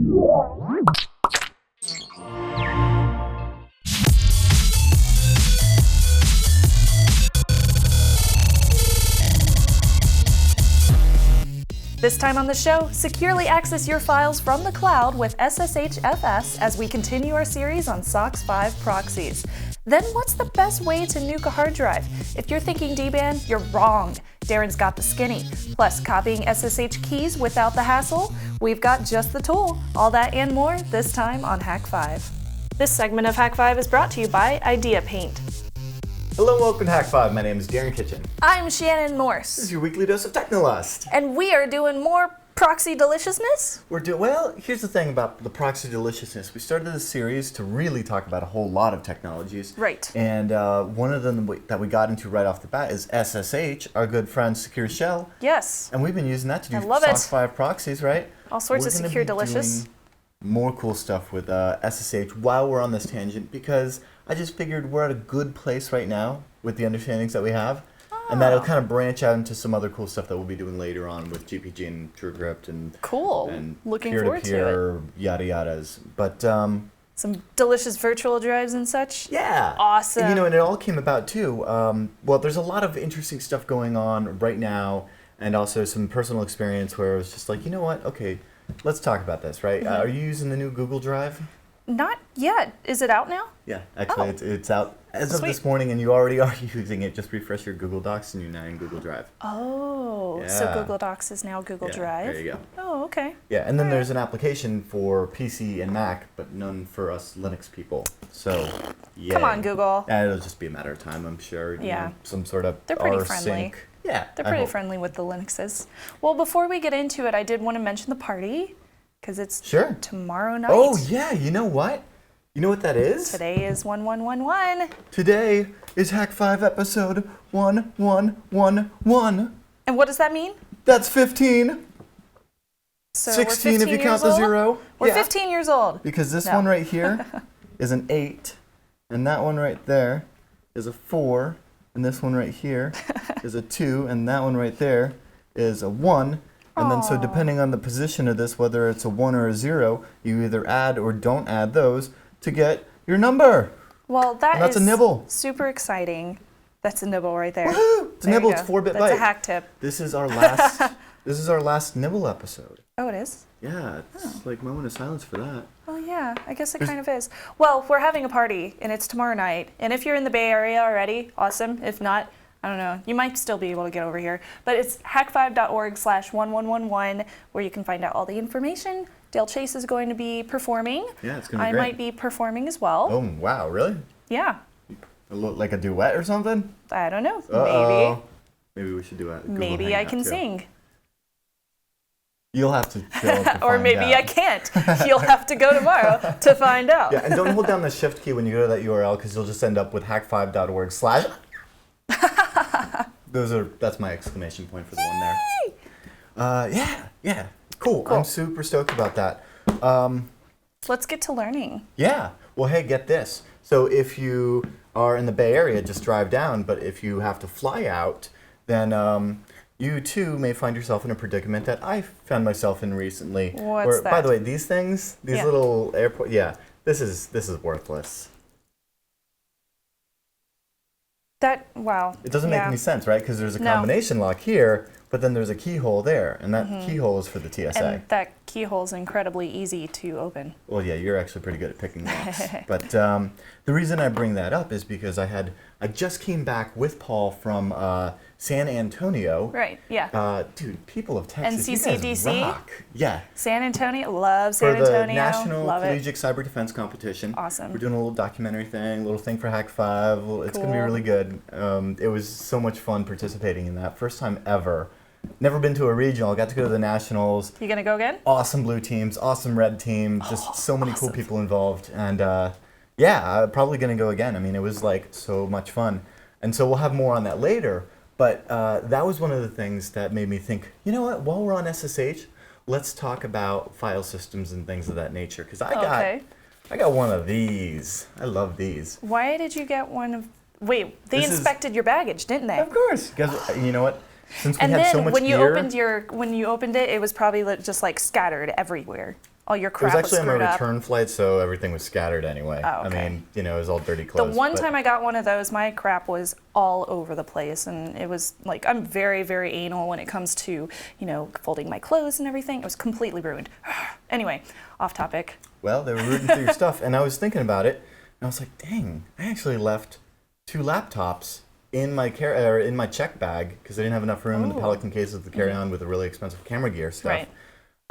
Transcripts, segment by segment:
This time on the show, securely access your files from the cloud with SSHFS as we continue our series on Hak5 proxies. Then what's the best way to nuke a hard drive? If you're thinking DBAN, you're wrong. Darren's got the skinny. Plus, copying SSH keys without the hassle? We've got just the tool. All that and more this time on Hak5. This segment of Hak5 is brought to you by IdeaPaint. Hello and welcome to Hak5. My name is Darren Kitchen. I'm Shannon Morse. This is your weekly dose of Technolust. And we are doing more proxy deliciousness? Well, here's the thing about the proxy deliciousness. We started this series to really talk about a whole lot of technologies. Right. And one of them that we got into right off the bat is SSH, our good friend Secure Shell. Yes. And we've been using that to do Hak5 proxies, right? All sorts of secure delicious. More cool stuff with SSH while we're on this tangent, because I just figured we're at a good place right now with the understandings that we have, and that'll kind of branch out into some other cool stuff that we'll be doing later on with GPG and TrueCrypt and Looking forward to it. Yada yadas. But some delicious virtual drives and such. Yeah. Awesome. And, and it all came about too. Well, there's a lot of interesting stuff going on right now, and also some personal experience where it was just like, you know what? Okay, let's talk about this, right? Mm-hmm. Are you using the new Google Drive? Not yet. Is it out now? Yeah, actually, it's out as of this morning, and you already are using it. Just refresh your Google Docs, and you're now in Google Drive. Oh, so Google Docs is now Google Drive? There you go. Oh, okay. Yeah, and then there's an application for PC and Mac, but none for us Linux people. So, yeah. Come on, Google. It'll just be a matter of time, I'm sure. Yeah. Some sort of They're pretty rsync. friendly. Yeah. They're pretty friendly with the Linuxes. Well, before we get into it, I did want to mention the party, because it's tomorrow night. Oh, yeah, you know what? You know what that is? Today is 1111. Today is Hak5 episode 1111. And what does that mean? That's 15. So 16 if you count the zero. We're 15 years old. Because this one right here is an 8, and that one right there is a 4, and this one right here is a 2, and that one right there is a 1. And then so depending on the position of this, whether it's a 1 or a 0, you either add or don't add those to get your number. Well, that's a nibble. Super exciting. That's a nibble right there. Woohoo! It's a nibble. It's 4-bit byte. That's a hack tip. This is our last. This is our last nibble episode. Oh, it is? Yeah, it's like moment of silence for that. Oh yeah, I guess it kind of is. Well, we're having a party, and it's tomorrow night. And if you're in the Bay Area already, awesome. If not, I don't know. You might still be able to get over here. But it's hak5.org/1111 where you can find out all the information. Dale Chase is going to be performing. Yeah, it's going to be I great. might be performing as well. Oh, wow, really? Yeah. Like a duet or something? I don't know. Uh-oh. Maybe we should do it. Maybe I can sing. You'll have to show up to or maybe I can't. You'll have to go tomorrow to find out. Yeah, and don't hold down the shift key when you go to that URL, because you'll just end up with hak5.org/ That's my exclamation point for the one there. Yeah. Cool. I'm super stoked about that. Let's get to learning. Yeah. Well, hey, get this. So if you are in the Bay Area, just drive down. But if you have to fly out, then you too may find yourself in a predicament that I found myself in recently. What's that? By the way, these things, these little airport, this is worthless. Wow. It doesn't make any sense, right? Because there's a combination lock here, but then there's a keyhole there, and that keyhole is for the TSA. And that keyhole is incredibly easy to open. Well, yeah, you're actually pretty good at picking locks. But the reason I bring that up is because I just came back with Paul from San Antonio. Right, yeah. Dude, people of Texas, NCCDC? you guys rock. Yeah. San Antonio, love San Antonio. For the National Collegiate Cyber Defense Competition. Awesome. We're doing a little documentary thing, a little thing for Hak5. It's going to be really good. It was so much fun participating in that. First time ever. Never been to a regional. Got to go to the nationals. You gonna go again? Awesome blue teams, awesome red team. Just so many cool people involved. And I'm probably gonna go again. I mean, it was like so much fun. And so we'll have more on that later. But that was one of the things that made me think, you know what, while we're on SSH, let's talk about file systems and things of that nature. Because I got one of these. I love these. Why did you get one of... Wait, they inspected your baggage, didn't they? Of course. Because you know what? Since we and had then so much when you gear, opened it, it was probably just like scattered everywhere. all your It was crap was actually on screwed my up. return flight, so everything was scattered anyway. Oh, okay. I mean, you know, it was all dirty The clothes. one time I got one of those, my crap was all over the place, and it was like, I'm very, very anal when it comes to, you know, folding my clothes and everything. It was completely ruined. Anyway, off topic. Well, they were rooting through your stuff, and I was thinking about it, and I was like, dang, I actually left 2 laptops in my check bag because I didn't have enough room in the Pelican cases to carry on with the really expensive camera gear stuff. Right.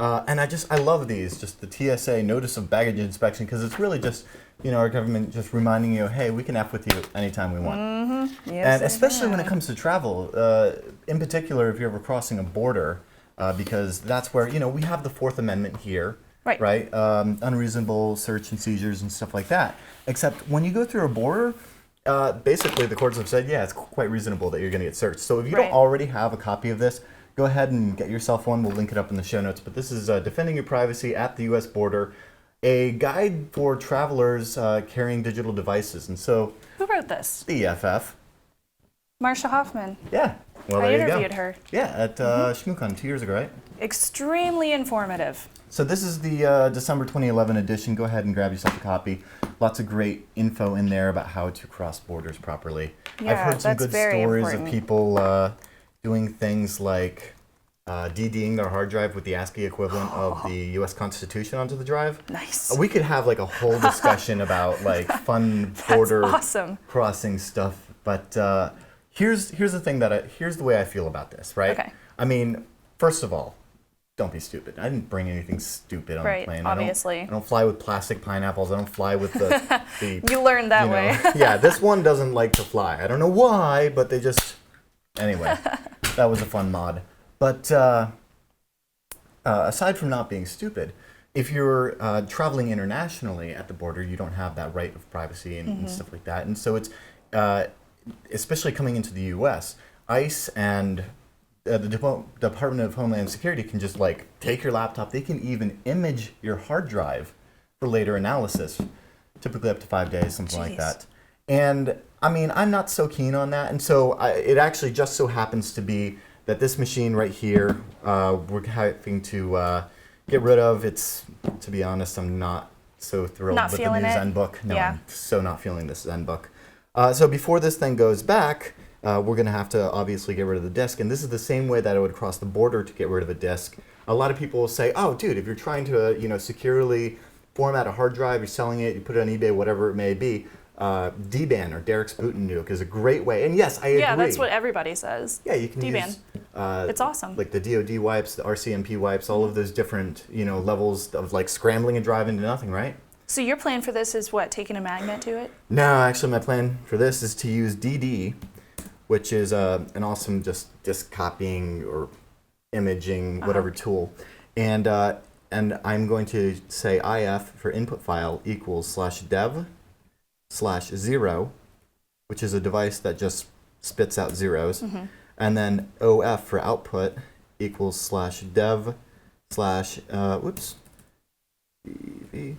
And I love these, just the TSA notice of baggage inspection, because it's really just, you know, our government just reminding you, hey, we can F with you anytime we want. Yes, And especially when it comes to travel, in particular, if you're ever crossing a border, because that's where, you know, we have the Fourth Amendment here, right? Unreasonable search and seizures and stuff like that. Except when you go through a border, basically the courts have said, yeah, it's quite reasonable that you're going to get searched. So if you don't already have a copy of this, go ahead and get yourself one. We'll link it up in the show notes. But this is Defending Your Privacy at the U.S. Border, a guide for travelers carrying digital devices. And so, who wrote this? the EFF. Marcia Hoffman. Yeah. Well, I there you go. interviewed her. Yeah, at ShmooCon 2 years ago, right? Extremely informative. So this is the December 2011 edition. Go ahead and grab yourself a copy. Lots of great info in there about how to cross borders properly. Yeah, I've heard some that's good very stories important. of people doing things like DDing their hard drive with the ASCII equivalent of the U.S. Constitution onto the drive. Nice. We could have like a whole discussion about like fun border awesome. crossing stuff. But here's the thing here's the way I feel about this, right? Okay. I mean, first of all, don't be stupid. I didn't bring anything stupid on the plane. Obviously. I don't fly with plastic pineapples. I don't fly with the You learned that way. Yeah, this one doesn't like to fly. I don't know why, but they just... Anyway, that was a fun mod. But aside from not being stupid, if you're traveling internationally at the border, you don't have that right of privacy and stuff like that. And so it's, especially coming into the U.S., ICE and the Department of Homeland Security can just like take your laptop. They can even image your hard drive for later analysis, typically up to 5 days, something like that. And I mean, I'm not so keen on that. And so it actually just so happens to be that this machine right here, we're having to get rid of. It's, to be honest, I'm not so thrilled with the new ZenBook. No, I'm so not feeling this ZenBook. So before this thing goes back, we're going to have to obviously get rid of the disk. And this is the same way that I would cross the border to get rid of a disk. A lot of people will say, oh, dude, if you're trying to securely format a hard drive, you're selling it, you put it on eBay, whatever it may be, DBAN or Derek's Boot and Nuke is a great way. And yes, I agree. Yeah, that's what everybody says. Yeah, you can DBAN. use It's awesome. like the DoD wipes, the RCMP wipes, all of those different levels of like scrambling a drive into nothing, right? So your plan for this is what, taking a magnet to it? No, actually my plan for this is to use DD, which is an awesome just copying or imaging, whatever tool. And I'm going to say IF for input file equals /dev/0, which is a device that just spits out zeros. And then OF for output equals /dev/ whoops, DV,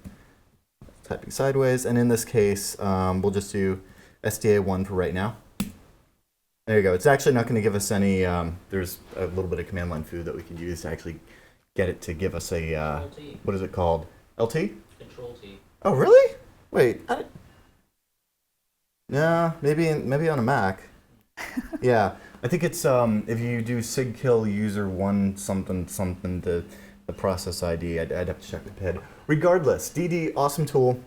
typing sideways. And in this case, we'll just do SDA1 for right now. There you go. It's actually not going to give us any, there's a little bit of command line food that we could use to actually get it to give us a, what is it called? LT? Control T. Oh, really? Wait. No, maybe on a Mac. Yeah, I think it's if you do sigkill user one something to the process ID. I'd have to check the PID. Regardless, DD, awesome tool.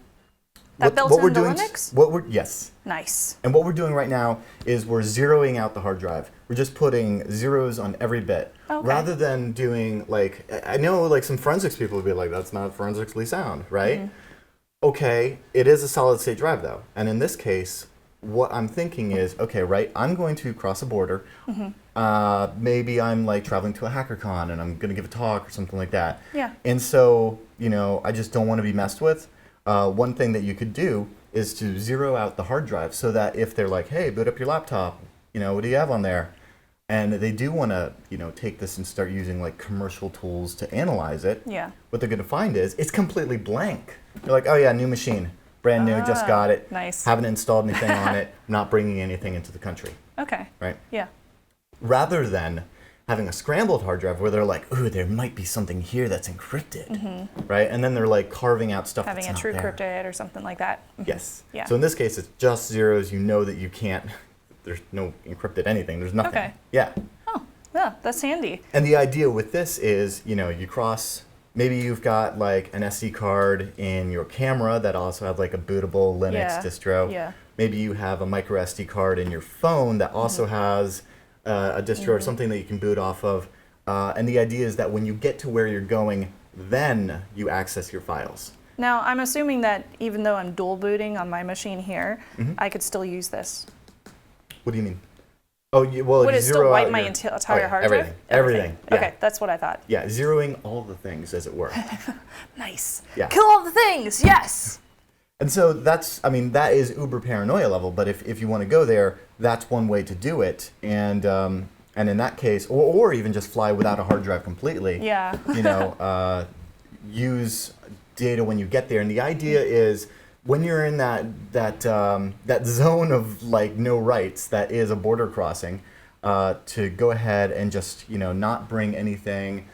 That built into Linux? Yes. Nice. And what we're doing right now is we're zeroing out the hard drive. We're just putting zeros on every bit. Okay. Rather than doing like, I know like some forensics people would be like, that's not forensically sound, right? Okay, it is a solid state drive though. And in this case, what I'm thinking is, okay, right, I'm going to cross a border. Maybe I'm like traveling to a HackerCon and I'm gonna give a talk or something like that. Yeah. And so, I just don't want to be messed with. One thing that you could do is to zero out the hard drive so that if they're like, hey, boot up your laptop, what do you have on there? And they do want to, take this and start using like commercial tools to analyze it. Yeah. What they're going to find is it's completely blank. They're like, oh yeah, new machine, brand new, just got it. Nice. Haven't installed anything on it, not bringing anything into the country. Okay. Right? Yeah. Rather than having a scrambled hard drive where they're like, ooh, there might be something here that's encrypted, right? And then they're like carving out stuff Having that's a not true there. cryptid or something like that. Yes. Yeah. So in this case, it's just zeros. You know that you can't, there's no encrypted anything. There's nothing. Okay. Yeah. Oh, yeah, that's handy. And the idea with this is, you know, you cross, maybe you've got like an SD card in your camera that also have like a bootable Linux distro. Yeah. Maybe you have a micro SD card in your phone that also has a distro or something that you can boot off of. And the idea is that when you get to where you're going, then you access your files. Now, I'm assuming that even though I'm dual booting on my machine here, I could still use this. What do you mean? Oh, well, would it zero still wipe out my your- entire hard everything, drive? Everything. Yeah. Okay, that's what I thought. Yeah, zeroing all the things, as it were. Nice. Yeah. Kill all the things, yes! And so that's, I mean, that is uber paranoia level, but if you want to go there, that's one way to do it. And in that case, or even just fly without a hard drive completely, Yeah. you know, use data when you get there. And the idea is when you're in that zone of like no rights, that is a border crossing, to go ahead and just, you know, not bring anything,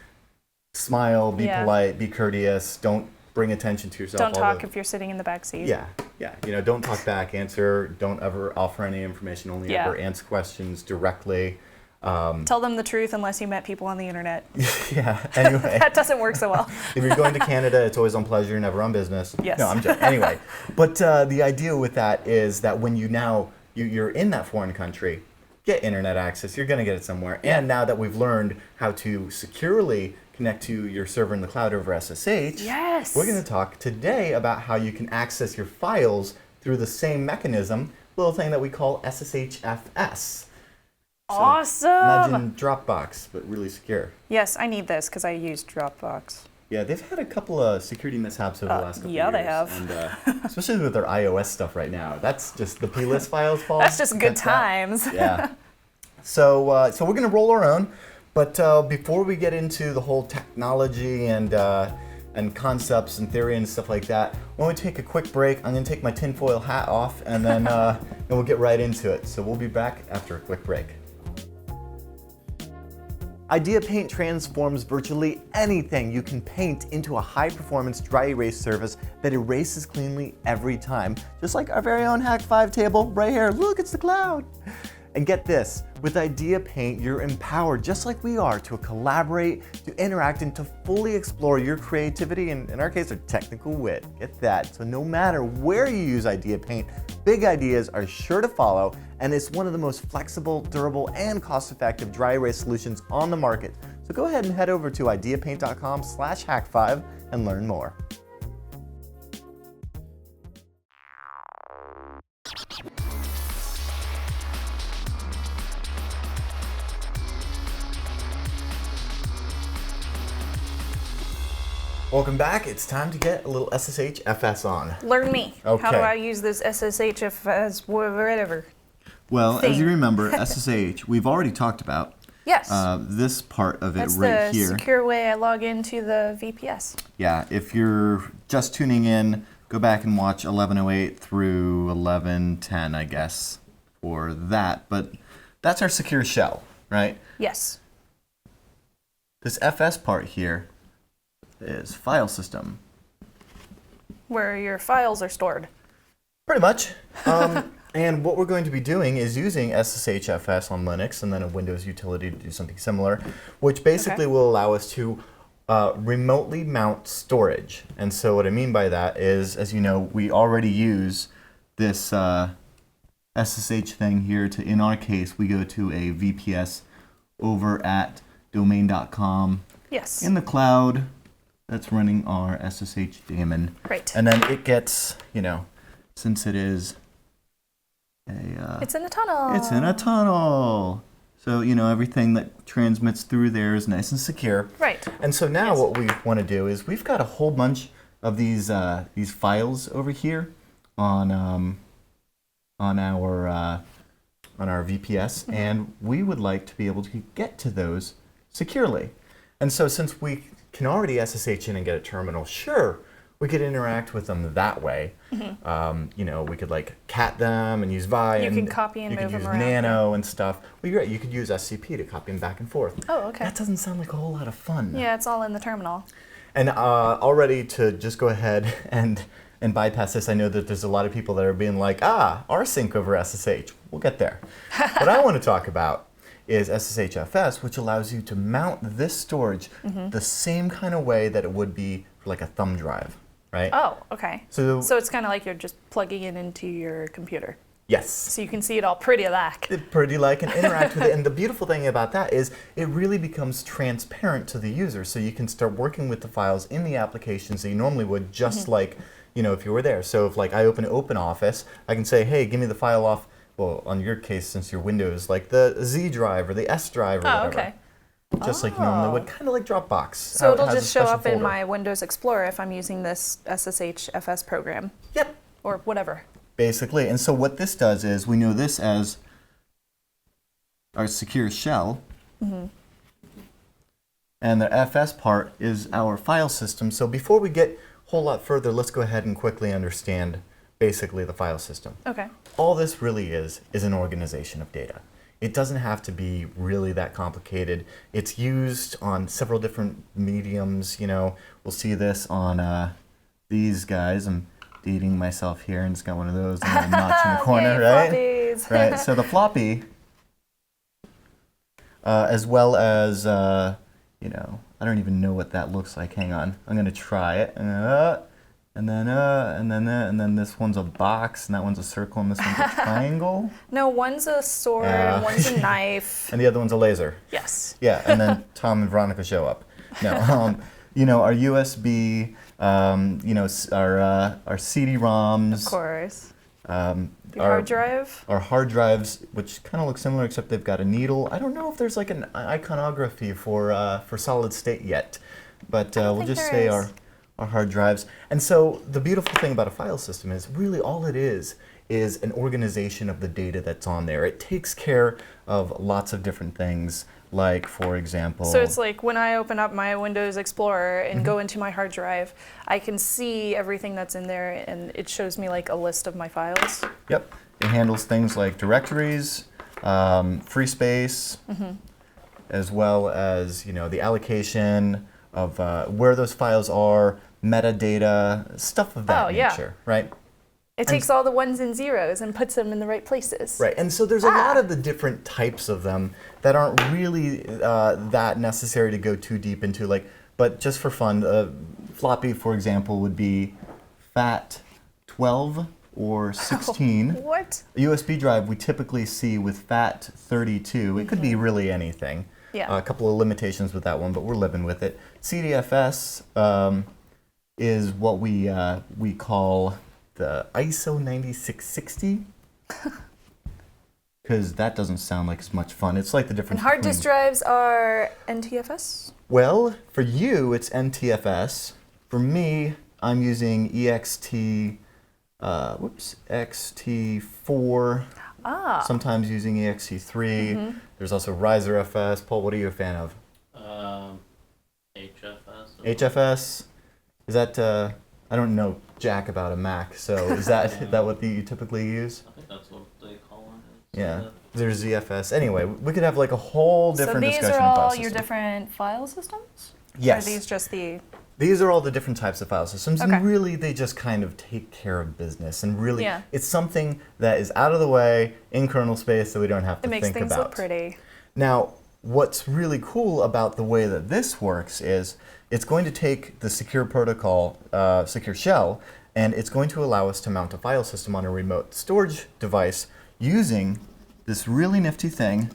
smile, be polite, be courteous, don't bring attention to yourself. Don't talk if you're sitting in the back seat. Yeah, yeah. You know, don't talk back, answer, don't ever offer any information, only ever answer questions directly. Tell them the truth unless you met people on the internet. Yeah, anyway. That doesn't work so well. If you're going to Canada, it's always on pleasure, never on business. Yes. No, I'm joking. Anyway, but the idea with that is that when you're in that foreign country, get internet access, you're going to get it somewhere. And now that we've learned how to securely connect to your server in the cloud over SSH, Yes. we're going to talk today about how you can access your files through the same mechanism, little thing that we call SSHFS. So Awesome. imagine Dropbox, but really secure. Yes, I need this because I use Dropbox. Yeah, they've had a couple of security mishaps over the last couple of years. Yeah, they have. And, especially with their iOS stuff right now. That's just the plist files fall. That's just good times. Yeah. So we're going to roll our own. But before we get into the whole technology and concepts and theory and stuff like that, when we take a quick break, I'm going to take my tinfoil hat off and then we'll get right into it. So we'll be back after a quick break. Idea Paint transforms virtually anything you can paint into a high-performance dry erase surface that erases cleanly every time, just like our very own Hak5 table right here. Look, it's the cloud. And get this, with Idea Paint, you're empowered, just like we are, to collaborate, to interact, and to fully explore your creativity, and in our case, our technical wit. Get that. So no matter where you use Idea Paint, big ideas are sure to follow, and it's one of the most flexible, durable, and cost-effective dry erase solutions on the market. So go ahead and head over to ideapaint.com/Hak5 and learn more. Welcome back. It's time to get a little SSHFS on. Learn me. Okay. How do I use this SSHFS, whatever? Well, thing? as you remember, SSH, we've already talked about Yes. this part of it That's right the here. secure way I log into the VPS. Yeah, if you're just tuning in, go back and watch 1108 through 1110, I guess, for that. But that's our secure shell, right? Yes. This FS part here is file system. Where your files are stored. Pretty much. And what we're going to be doing is using SSHFS on Linux and then a Windows utility to do something similar, which basically will allow us to remotely mount storage. And so what I mean by that is, as you know, we already use this SSH thing here to, in our case, we go to a VPS over at domain.com. Yes. In the cloud. That's running our SSH daemon. Right. And then it gets, you know, since it is it's in a tunnel. It's in a tunnel. So, you know, everything that transmits through there is nice and secure. Right. And so now what we want to do is we've got a whole bunch of these files over here on our VPS, and we would like to be able to get to those securely. And so since we can already SSH in and get a terminal, sure, we could interact with them that way. You know, we could like cat them and use vi. You and can copy and you move could them use around. nano and stuff. Well, you're right. You could use SCP to copy them back and forth. Oh, okay. That doesn't sound like a whole lot of fun. Yeah, it's all in the terminal. And already to just go ahead and bypass this, I know that there's a lot of people that are being like, rsync over SSH. We'll get there. What I want to talk about is SSHFS, which allows you to mount this storage the same kind of way that it would be for like a thumb drive, right? Oh, okay. So it's kind of like you're just plugging it into your computer. yes. So you can see it all pretty like. Pretty like and interact with it. And the beautiful thing about that is it really becomes transparent to the user. So you can start working with the files in the applications that you normally would, just like, you know, if you were there. So if like I open OpenOffice, I can say, hey, give me the file off, well, on your case, since your Windows, like the Z drive or the S drive or whatever. Okay. Just like you normally would, kind of like Dropbox. So it'll just show up in my Windows Explorer if I'm using this SSHFS program. Yep. Or whatever. Basically. And so what this does is we know this as our secure shell. And the FS part is our file system. So before we get a whole lot further, let's go ahead and quickly understand basically the file system. Okay. All this really is an organization of data. It doesn't have to be really that complicated. It's used on several different mediums. You know, we'll see this on these guys. I'm dating myself here, and it's got one of those and a notch in the corner, Yay, right? floppies. Right. So the floppy, as well as you know, I don't even know what that looks like. Hang on, I'm gonna try it. And then this one's a box, and that one's a circle, and this one's a triangle. No, one's a sword, one's a knife. And the other one's a laser. Yes. Yeah, and then Tom and Veronica show up. No, you know, our USB, you know, our CD-ROMs. Of course. Your our hard drive? Our hard drives, which kind of look similar, except they've got a needle. I don't know if there's like an iconography for solid state yet, but we'll just say our hard drives. And so the beautiful thing about a file system is really all it is an organization of the data that's on there. It takes care of lots of different things, like, for example... So it's like when I open up my Windows Explorer and go into my hard drive, I can see everything that's in there, and it shows me like a list of my files. Yep. It handles things like directories, free space, as well as, you know, the allocation of where those files are, metadata, stuff of that nature, right? It takes all the ones and zeros and puts them in the right places. Right, and so there's a lot of the different types of them that aren't really that necessary to go too deep into, like, but just for fun, floppy, for example, would be FAT12 or 16. What? A USB drive we typically see with FAT32. It could be really anything. Yeah. A couple of limitations with that one, but we're living with it. CDFS is what we call the ISO 9660, because that doesn't sound like as much fun. It's like the difference. And hard disk drives are NTFS? Well, for you, it's NTFS. For me, I'm using XT4. Sometimes using EXT3. There's also RiserFS. Paul, what are you a fan of? HFS. HFS? Is that, I don't know jack about a Mac, so is that what you typically use? I think that's what they call it. Yeah. There's ZFS. Anyway, we could have like a whole different discussion. So these are all your different file systems? Yes. Or are these just the... These are all the different types of file systems, Okay. and really they just kind of take care of business, and really Yeah. it's something that is out of the way in kernel space that we don't have to It makes think things about. look pretty. Now, what's really cool about the way that this works is it's going to take the secure protocol, secure shell, and it's going to allow us to mount a file system on a remote storage device using this really nifty thing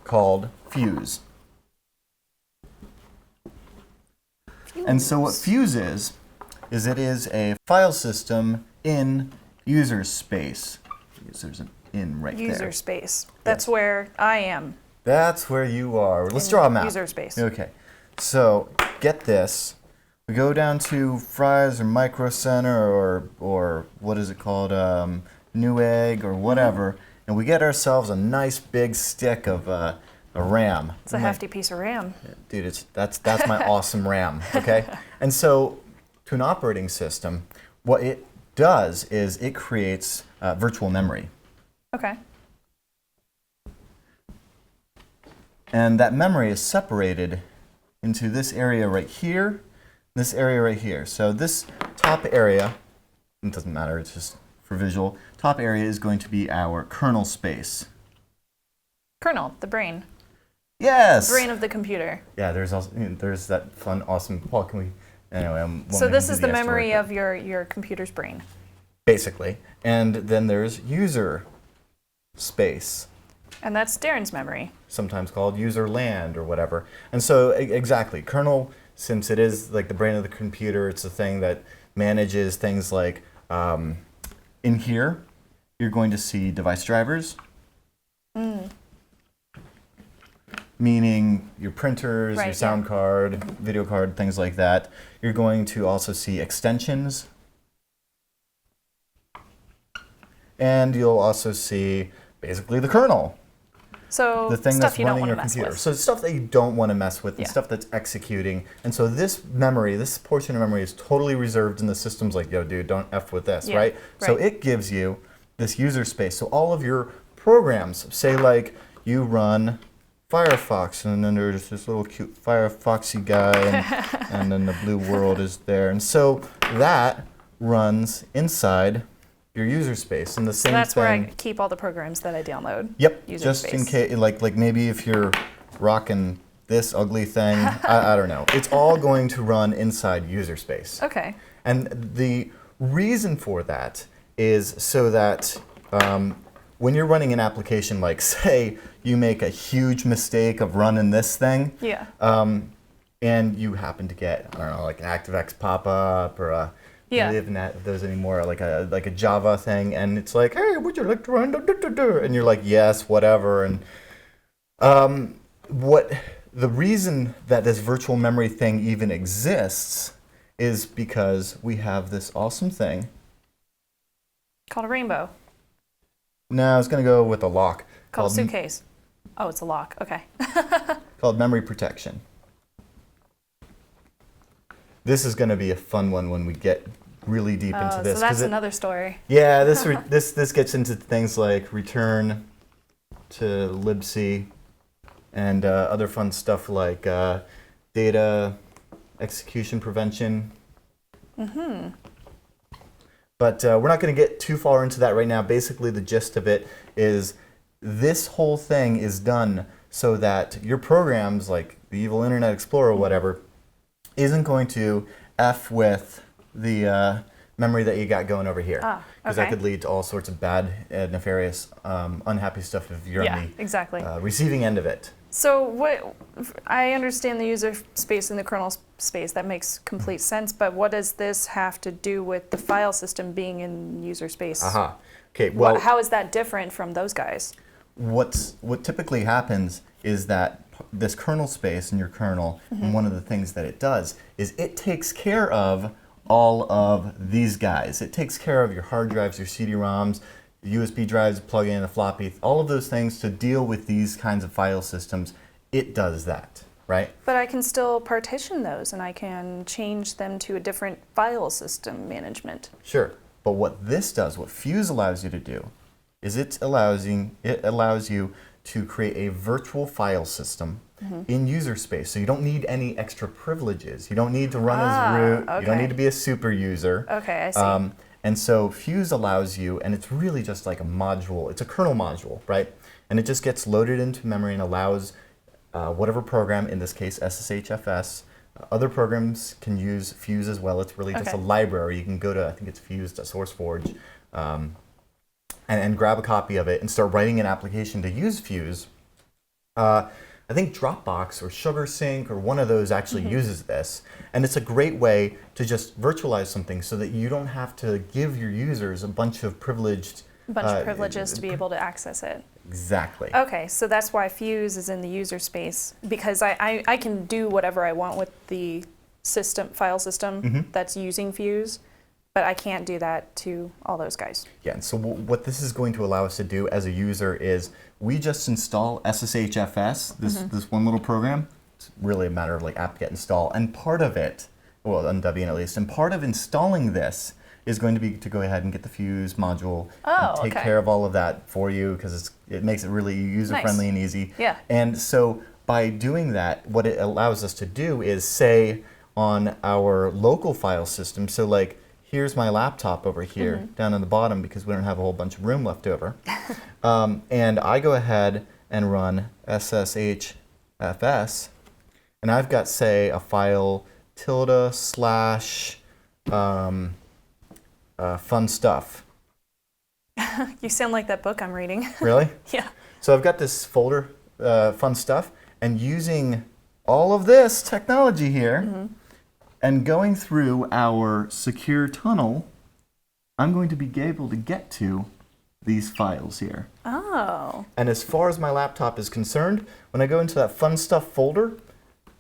called Fuse. And so what Fuse is it is a file system in user space. There's an in right there. User space. That's where I am. That's where you are. Let's draw a map. User space. Okay. So get this. We go down to Fry's or Micro Center or what is it called? Newegg or whatever, and we get ourselves a nice big stick of a RAM. It's a hefty piece of RAM. Dude, that's my awesome RAM, okay? And so to an operating system, what it does is it creates virtual memory. Okay. And that memory is separated into this area right here, this area right here. So this top area, it doesn't matter, it's just for visual, top area is going to be our kernel space. Kernel, the brain. Yes! Brain of the computer. Yeah, there's also there's that fun, awesome, Paul, can we, anyway, So this is the memory of your computer's brain. Basically. And then there's user space. And that's Darren's memory. Sometimes called Userland or whatever. And so exactly, kernel, since it is like the brain of the computer, it's the thing that manages things like in here, you're going to see device drivers. Meaning your printers, Right, your sound card, video card, things like that. You're going to also see extensions. And you'll also see basically the kernel. So The thing stuff that's you don't running want your to mess computer. with. So stuff that you don't want to mess with and Yeah. stuff that's executing. And so this memory, this portion of memory is totally reserved in the system's like, yo, dude, don't F with this, Yeah, right? So right. it gives you this user space. So all of your programs, say like you run Firefox, and then there's this little cute Firefoxy guy, and then the blue world is there. And so that runs inside your user space. And the So same that's thing. where I keep all the programs that I download. Yep, User just in space. case, like maybe if you're rocking this ugly thing, I don't know. It's all going to run inside user space. Okay. And the reason for that is so that when you're running an application, like say you make a huge mistake of running this thing, Yeah. and you happen to get, I don't know, like an ActiveX pop-up or a Yeah. we haven't had those anymore, like a Java thing, and it's like, hey, would you like to run? And you're like, yes, whatever. And the reason that this virtual memory thing even exists is because we have this awesome thing. Called a rainbow. No, I was gonna go with a lock Called a suitcase. Oh, it's a lock. Okay. called memory protection. This is gonna be a fun one when we get really deep into this. So that's 'cause another story. Yeah, this gets into things like return to libc and other fun stuff like data execution prevention. But we're not going to get too far into that right now. Basically, the gist of it is this whole thing is done so that your programs, like the evil Internet Explorer or whatever, isn't going to F with the memory that you got going over here. Because that okay. could lead to all sorts of bad, nefarious, unhappy stuff if you're Yeah, on the exactly. receiving end of it. So what? I understand the user space and the kernel space. That makes complete sense. But what does this have to do with the file system being in user space? Aha. Okay, well, How is that different from those guys? what typically happens is that this kernel space in your kernel, and one of the things that it does is it takes care of all of these guys. It takes care of your hard drives, your CD-ROMs, USB drives, plug in a floppy, all of those things to deal with these kinds of file systems. It does that, right? But I can still partition those, and I can change them to a different file system management. Sure. But what this does, what Fuse allows you to do, is it allows you to create a virtual file system in user space. So you don't need any extra privileges. You don't need to run as root. You don't okay. need to be a super user. Okay, I see. And so Fuse allows you, and it's really just like a module. It's a kernel module, right? And it just gets loaded into memory and allows whatever program, in this case SSHFS, other programs can use Fuse as well. It's really just a library. You can go to, I think it's Fuse.SourceForge, and grab a copy of it and start writing an application to use Fuse. I think Dropbox or SugarSync or one of those actually uses this. And it's a great way to just virtualize something so that you don't have to give your users a bunch of privileged... privileges to be able to access it. Exactly. Okay, so that's why Fuse is in the user space, because I can do whatever I want with the system, file system that's using Fuse. But I can't do that to all those guys. Yeah, and so what this is going to allow us to do as a user is we just install SSHFS, this one little program. It's really a matter of like apt-get install. And part of it, well, on Debian at least, and part of installing this is going to be to go ahead and get the Fuse module and take care of all of that for you, because it makes it really user-friendly and easy. Yeah. And so by doing that, what it allows us to do is say on our local file system, so like here's my laptop over here down on the bottom because we don't have a whole bunch of room left over. And I go ahead and run SSHFS, and I've got, say, a file /fun stuff. You sound like that book I'm reading. Really? Yeah. So I've got this folder, fun stuff, and using all of this technology here, and going through our secure tunnel, I'm going to be able to get to these files here. Oh. And as far as my laptop is concerned, when I go into that fun stuff folder,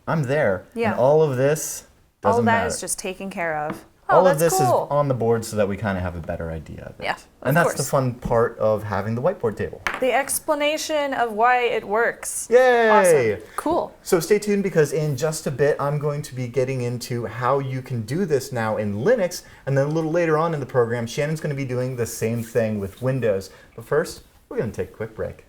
I'm there. Yeah. And all of this doesn't matter. All that is just taken care of. Oh, all that's of this cool. is on the board so that we kind of have a better idea of it. Yeah, and that's the fun part of having the whiteboard table. The explanation of why it works. Yay! Awesome. Cool. So stay tuned, because in just a bit I'm going to be getting into how you can do this now in Linux, and then a little later on in the program Shannon's going to be doing the same thing with Windows. But first, we're going to take a quick break.